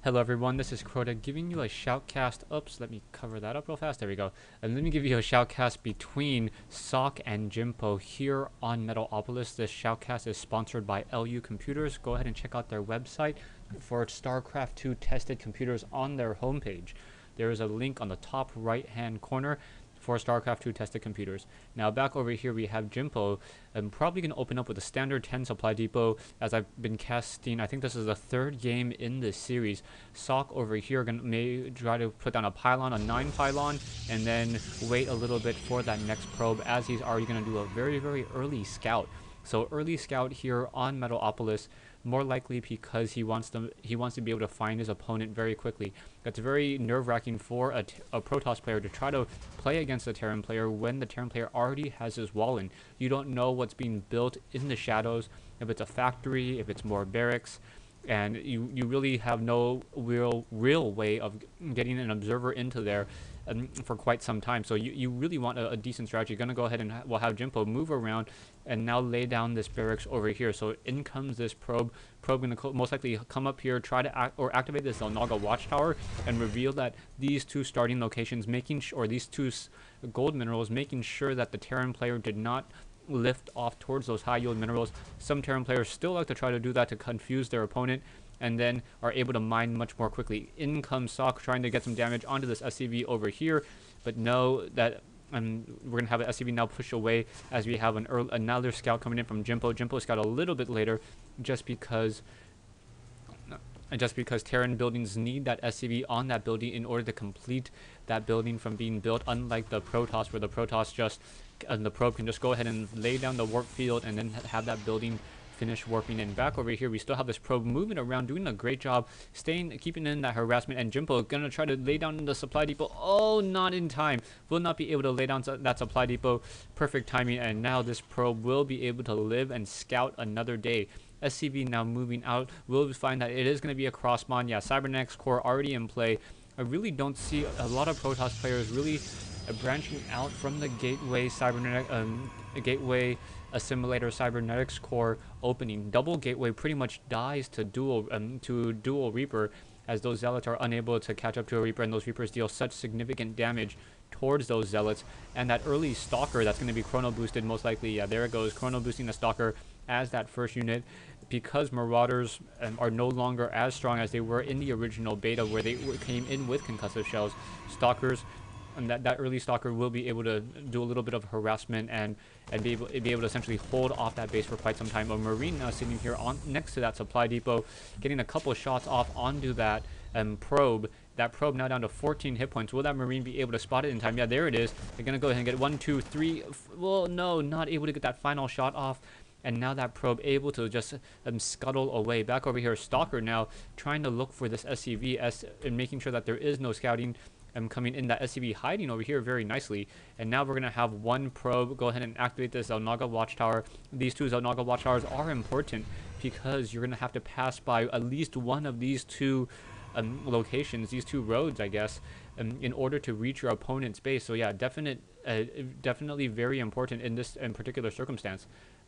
Hello everyone, this is Crota giving you a shoutcast. Oops, let me cover that up real fast. There we go. And let me give you a shoutcast between Socke and Jimpo here on Metalopolis. This shoutcast is sponsored by LU Computers. Go ahead and check out their website for StarCraft 2 tested computers on their homepage. There is a link on the top right hand corner for StarCraft 2 tested computers. Now back over here we have Jimpo. I'm probably going to open up with a standard 10 supply depot as I've been casting. I think this is the third game in this series. Socke over here may try to put down a pylon, a 9 pylon, and then wait a little bit for that next probe as he's already going to do a very early scout. So early scout here on Metalopolis, more likely because he wants to be able to find his opponent very quickly. That's very nerve-wracking for a Protoss player to try to play against a Terran player when the Terran player already has his wall in. You don't know what's being built in the shadows, if it's a factory, if it's more barracks, and you really have no real way of getting an observer into there for quite some time. So you really want a decent strategy. You're going to go ahead and we'll have Jimpo move around and now lay down this barracks over here. So in comes this probe. Probe going to most likely come up here, try to activate this Zelnaga watchtower and reveal that these two starting locations, or these two gold minerals, making sure that the Terran player did not lift off towards those high yield minerals. Some Terran players still like to try to do that to confuse their opponent, and then are able to mine much more quickly. In comes Socke trying to get some damage onto this SCV over here, but know that we're going to have an SCV now push away as we have another scout coming in from Jimpo. Jimpo scout a little bit later just because Terran buildings need that SCV on that building in order to complete that building from being built, unlike the Protoss, where the Protoss just, the probe can just go ahead and lay down the warp field and then have that building finish warping in. Back over here we still have this probe moving around, doing a great job keeping in that harassment, and Jimpo gonna try to lay down the supply depot. Oh, not in time. Will not be able to lay down that supply depot. Perfect timing, and now this probe will be able to live and scout another day. SCV now moving out. We'll find that it is going to be a cross spawn. Yeah, Cybernetics core already in play. I really don't see a lot of Protoss players really branching out from the gateway gateway assimilator cybernetics core opening. Double gateway pretty much dies to dual reaper, as those zealots are unable to catch up to a reaper, and those reapers deal such significant damage towards those zealots. And that early stalker that's going to be chrono boosted most likely. Yeah, there it goes, chrono boosting the stalker as that first unit, because marauders are no longer as strong as they were in the original beta, where they came in with concussive shells. Stalkers, and that early stalker will be able to do a little bit of harassment and be able to essentially hold off that base for quite some time. A marine now sitting here next to that supply depot, getting a couple of shots off onto that probe. That probe now down to 14 hit points. Will that marine be able to spot it in time? Yeah, there it is. They're gonna go ahead and get 1, 2, 3. Well, no, not able to get that final shot off. And now that probe able to just scuttle away. Back over here, Stalker now trying to look for this SCV and making sure that there is no scouting coming in. That SCV hiding over here very nicely. And now we're going to have one probe go ahead and activate this Zelnaga watchtower. These two Zelnaga watchtowers are important because you're going to have to pass by at least one of these two locations, these two roads, I guess, in order to reach your opponent's base. So yeah, definitely very important in this particular circumstance.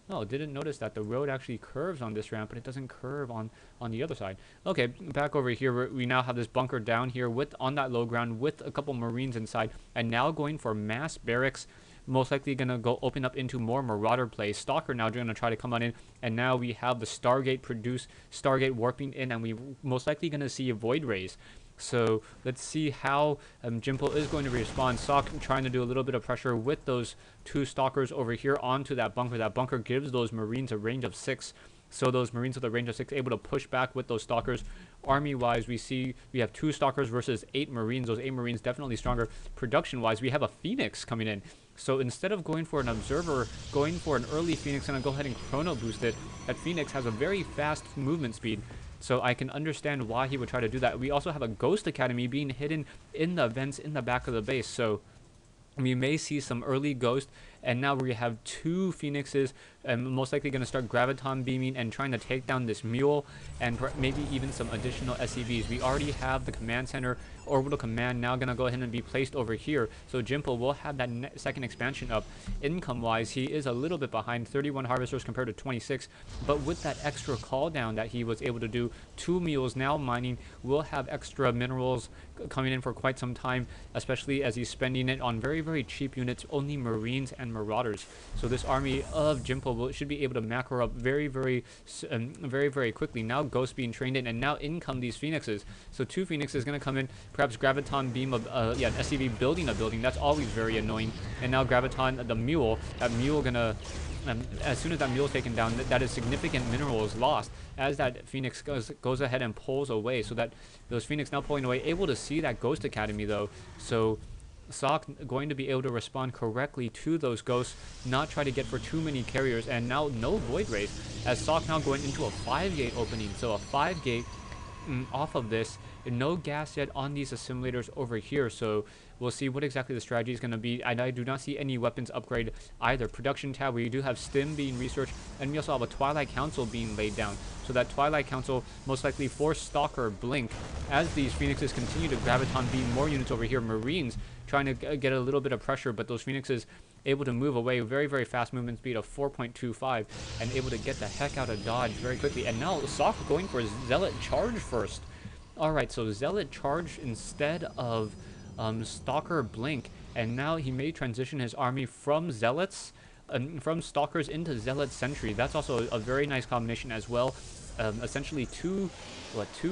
Oh, didn't notice that the road actually curves on this ramp, but it doesn't curve on the other side. Okay, back over here, we now have this bunker down here on that low ground with a couple marines inside, and now going for mass barracks. Most likely going to go open up into more marauder plays. Stalker now going to try to come on in, and now we have the Stargate warping in, and we most likely going to see a Void Rays. So let's see how Jimpo is going to respond. Socke trying to do a little bit of pressure with those two stalkers over here onto that bunker. That bunker gives those marines a range of 6. So those marines with a range of 6 able to push back with those stalkers. Army-wise, we have 2 stalkers versus 8 marines. Those 8 marines definitely stronger. Production-wise, we have a Phoenix coming in. So instead of going for an observer, going for an early Phoenix, and I'll go ahead and chrono boost it, that Phoenix has a very fast movement speed. So I can understand why he would try to do that. We also have a Ghost Academy being hidden in the vents in the back of the base. So we may see some early Ghost and now we have 2 Phoenixes, most likely going to start graviton beaming and trying to take down this mule, and maybe even some additional SCVs. We already have the command center orbital command now going to go ahead and be placed over here, so Jimpo will have that second expansion up. Income wise, he is a little bit behind, 31 harvesters compared to 26, but with that extra call down that he was able to do, 2 mules now mining, will have extra minerals coming in for quite some time, especially as he's spending it on very, very cheap units, only marines and marauders. So this army of Jimpo should be able to macro up very, very quickly. Now Ghost being trained in, and now in come these Phoenixes. So 2 Phoenixes going to come in, perhaps graviton beam of an SCV building a building. That's always very annoying. And now graviton the mule, that mule gonna as soon as that mule is taken down, that is significant minerals lost as that Phoenix goes ahead and pulls away. So that those Phoenix now pulling away, able to see that Ghost Academy though. So Socke going to be able to respond correctly to those ghosts, not try to get for too many carriers, and now no void rays as Socke now going into a 5-gate opening. So a 5-gate off of this, no gas yet on these assimilators over here, so we'll see what exactly the strategy is going to be. And I do not see any weapons upgrade either. Production tab, we do have stim being researched, and we also have a Twilight Council being laid down. So that Twilight Council most likely for Stalker Blink as these Phoenixes continue to graviton beam more units over here. Marines trying to get a little bit of pressure, but those Phoenixes able to move away, very, very fast movement speed of 4.25, and able to get the heck out of dodge very quickly. And now Socke going for Zealot Charge first. Alright, so Zealot Charge instead of Stalker Blink, and now he may transition his army from Zealots, from Stalkers into Zealot Sentry. That's also a very nice combination as well. Essentially two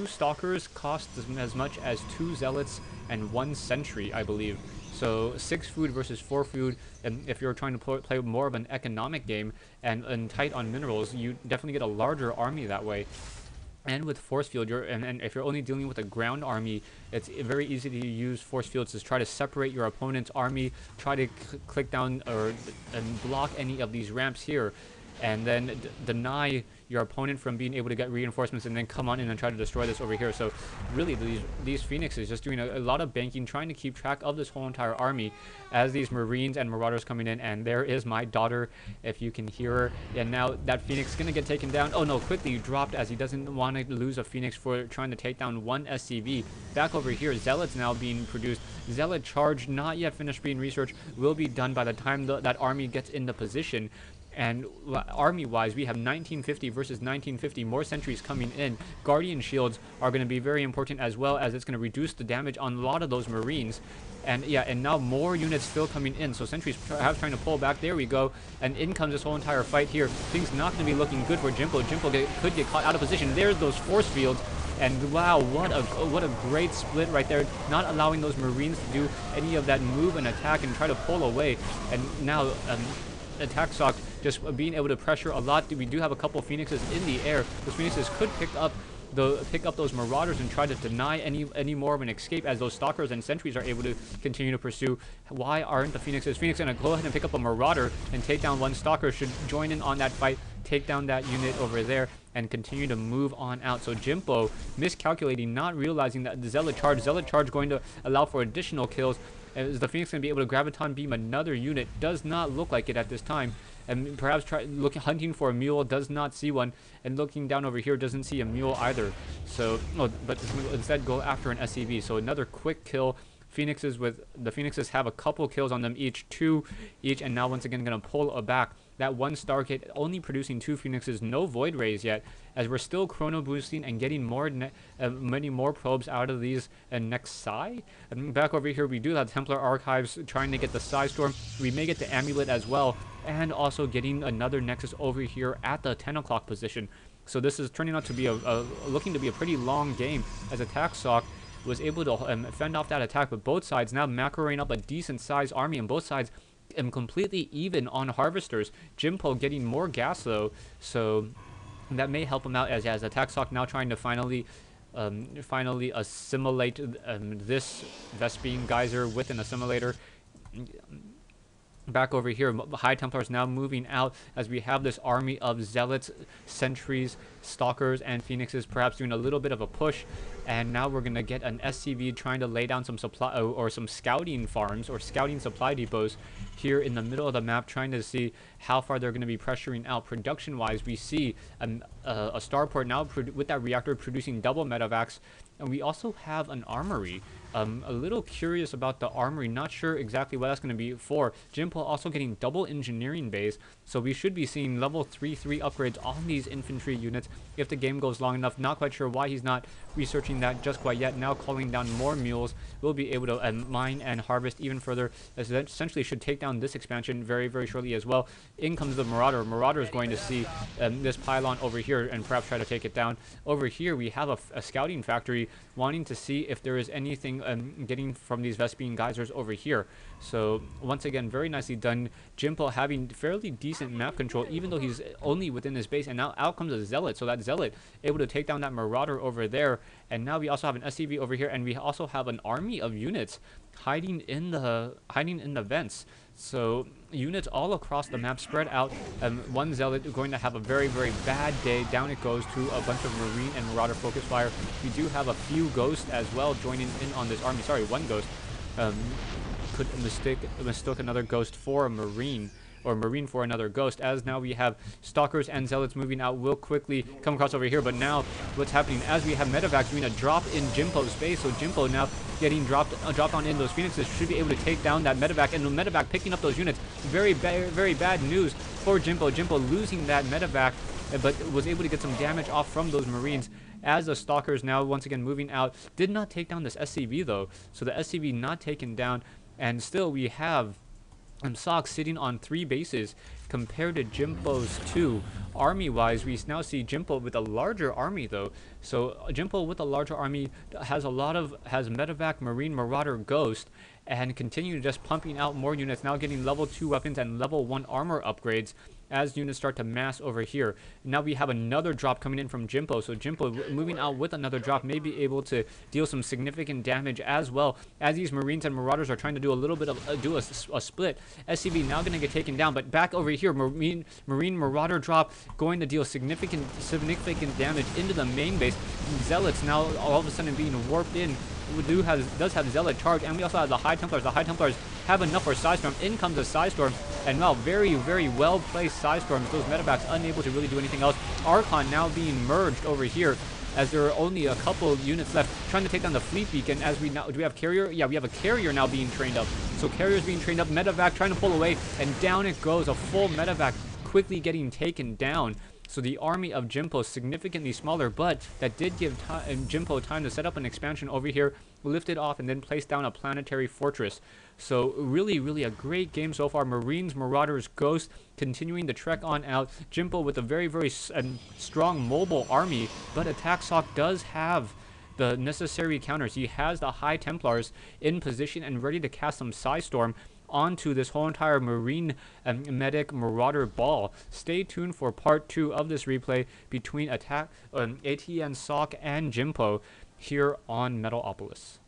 Stalkers cost as much as 2 Zealots and 1 Sentry, I believe. So 6 food versus 4 food, and if you're trying to play more of an economic game and tight on minerals, you definitely get a larger army that way. And with force field, and if you're only dealing with a ground army, it's very easy to use force fields to try to separate your opponent's army, try to click down and block any of these ramps here, and then deny your opponent from being able to get reinforcements and then come on in and try to destroy this over here. So really these Phoenixes just doing a lot of banking, trying to keep track of this whole entire army as these Marines and Marauders coming in. And there is my daughter, if you can hear her. And now that Phoenix is going to get taken down. Oh no, quickly dropped as he doesn't want to lose a Phoenix for trying to take down 1 SCV. Back over here, Zealots now being produced. Zealot Charge not yet finished being researched, will be done by the time that army gets into position. And army-wise, we have 1950 versus 1950, more sentries coming in. Guardian shields are going to be very important, as well as it's going to reduce the damage on a lot of those Marines. And yeah, and now more units still coming in, so sentries perhaps trying to pull back. There we go, and in comes this whole entire fight here. Things not going to be looking good for Jimpo. Jimpo could get caught out of position. There's those force fields. And wow, what a great split right there, not allowing those Marines to do any of that move and attack and try to pull away. And now attack Socke just being able to pressure a lot. We do have a couple Phoenixes in the air. Those Phoenixes could pick up those Marauders and try to deny any more of an escape, as those Stalkers and Sentries are able to continue to pursue. Why aren't the Phoenixes? Phoenix gonna go ahead and pick up a Marauder and take down 1 Stalker, should join in on that fight, take down that unit over there, and continue to move on out. So Jimpo miscalculating, not realizing that the Zealot Charge going to allow for additional kills. Is the Phoenix going to be able to graviton beam another unit? Does not look like it at this time. And perhaps hunting for a mule, does not see one, and looking down over here doesn't see a mule either. So but instead go after an SCV. So another quick kill. The Phoenixes have a couple kills on them each, 2 each, and now once again going to pull back. That 1 Stargate only producing 2 Phoenixes, no Void Rays yet, as we're still chrono boosting and getting many more probes out of these Nexi. And back over here, we do have Templar Archives trying to get the Psy Storm. We may get the Amulet as well, and also getting another Nexus over here at the 10 o'clock position. So this is turning out to be looking to be a pretty long game, as Attack Socke was able to fend off that attack, but both sides now macroing up a decent sized army, and both sides completely even on harvesters. Jimpo getting more gas though, so that may help him out as Attack Socke now trying to finally assimilate this Vespene Geyser with an assimilator. Back over here, High Templars now moving out as we have this army of Zealots, Sentries, Stalkers and Phoenixes perhaps doing a little bit of a push. And now we're going to get an SCV trying to lay down some supply or some scouting farms or scouting supply depots here in the middle of the map, trying to see how far they're going to be pressuring out. Production-wise, we see a starport now with that reactor producing double medevacs. And we also have an armory. A little curious about the armory, not sure exactly what that's going to be for. Jimpo also getting double engineering bays, so we should be seeing level 3-3 upgrades on these infantry units if the game goes long enough. Not quite sure why he's not researching that just quite yet. Now calling down more mules, we'll be able to mine and harvest even further, as that essentially should take down this expansion very, very shortly as well. In comes the Marauder. Marauder is going to see this pylon over here and perhaps try to take it down. Over here we have a scouting factory wanting to see if there is anything getting from these Vespene geysers over here. So once again, very nicely done. Jimpo having fairly decent map control, even though he's only within his base. And now out comes a Zealot. So that Zealot able to take down that Marauder over there. And now we also have an SCV over here, and we also have an army of units hiding in the vents. So units all across the map spread out. One Zealot going to have a very, very bad day. Down it goes to a bunch of Marine and Marauder focus fire. We do have a few Ghosts as well joining in on this army. Sorry, one Ghost. Could mistook another Ghost for a Marine, or Marine for another Ghost, as now we have Stalkers and Zealots moving out. Will quickly come across over here, but now what's happening as we have medevacs doing a drop in Jimpo's space. So Jimpo now getting dropped on in. Those Phoenixes should be able to take down that medevac, and the medevac picking up those units. Very bad news for Jimpo. Jimpo losing that medevac, but was able to get some damage off from those Marines. As the Stalkers now once again moving out, did not take down this SCV though. So the SCV not taken down, and still we have Socke sitting on 3 bases compared to Jimpo's 2. Army-wise, we now see Jimpo with a larger army though. So Jimpo with a larger army has medevac, Marine, Marauder, Ghost, and continue just pumping out more units, now getting level 2 weapons and level 1 armor upgrades as units start to mass over here. Now we have another drop coming in from Jimpo, so Jimpo moving out with another drop may be able to deal some significant damage as well, as these Marines and Marauders are trying to do a little bit of a split. SCV now going to get taken down, but back over here, Marine Marauder drop going to deal significant damage into the main base. Zealots now all of a sudden being warped in. Does have Zealot charge, and we also have the High Templars. The High Templars have enough for Psystorm. In comes a Psystorm, and well, very, very well placed Psystorms. Those medevacs unable to really do anything else. Archon now being merged over here, as there are only a couple units left, trying to take down the Fleet Beacon. As we now, do we have Carrier? Yeah, we have a Carrier now being trained up. So Carrier's being trained up. Medevac trying to pull away, and down it goes. A full medevac quickly getting taken down. So the army of Jimpo significantly smaller, but that did give Jimpo time to set up an expansion over here, lift it off, and then place down a planetary fortress. So really, really a great game so far. Marines, Marauders, Ghosts continuing to trek on out. Jimpo with a very, very strong mobile army, but Attack Socke does have the necessary counters. He has the High Templars in position and ready to cast some Psystorm onto this whole entire Marine Medic Marauder ball. Stay tuned for part 2 of this replay between ATN Socke and Jimpo here on Metalopolis.